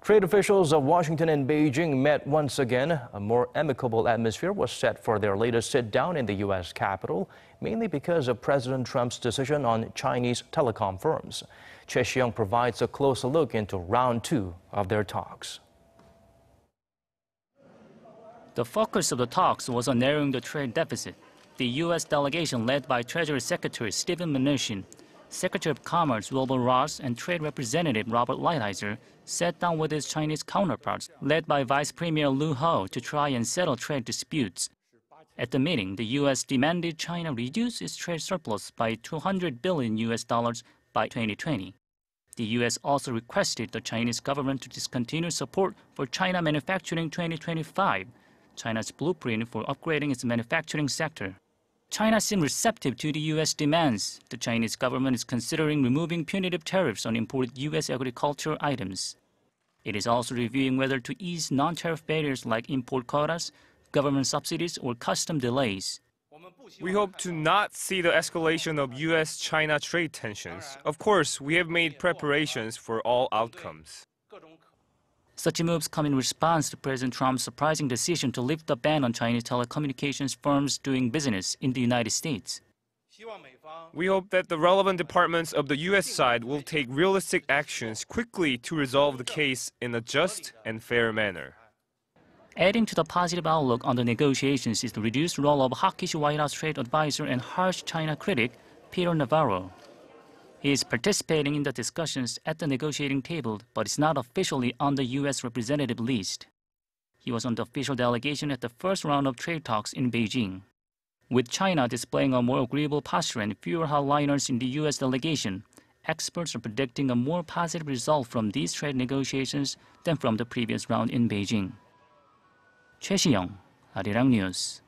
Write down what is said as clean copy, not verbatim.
Trade officials of Washington and Beijing met once again. A more amicable atmosphere was set for their latest sit-down in the U.S. Capitol, mainly because of President Trump's decision on Chinese telecom firms. Choi Si-young provides a closer look into round two of their talks. The focus of the talks was on narrowing the trade deficit. The U.S. delegation led by Treasury Secretary Steven Mnuchin, Secretary of Commerce Wilbur and Trade Representative Robert Lighthizer sat down with his Chinese counterparts, led by Vice Premier Liu He, to try and settle trade disputes. At the meeting, the U.S. demanded China reduce its trade surplus by $200 billion by 2020. The U.S. also requested the Chinese government to discontinue support for China Manufacturing 2025, China's blueprint for upgrading its manufacturing sector. China seemed receptive to the U.S. demands. The Chinese government is considering removing punitive tariffs on imported U.S. agricultural items. It is also reviewing whether to ease non-tariff barriers like import quotas, government subsidies, or custom delays. We hope to not see the escalation of U.S.-China trade tensions. Of course, we have made preparations for all outcomes. Such moves come in response to President Trump's surprising decision to lift the ban on Chinese telecommunications firms doing business in the United States. We hope that the relevant departments of the U.S. side will take realistic actions quickly to resolve the case in a just and fair manner. Adding to the positive outlook on the negotiations is the reduced role of hawkish White House trade advisor and harsh China critic Peter Navarro. He is participating in the discussions at the negotiating table, but is not officially on the U.S. representative list. He was on the official delegation at the first round of trade talks in Beijing. With China displaying a more agreeable posture and fewer hardliners in the U.S. delegation, experts are predicting a more positive result from these trade negotiations than from the previous round in Beijing. Choi Si-young, Arirang News.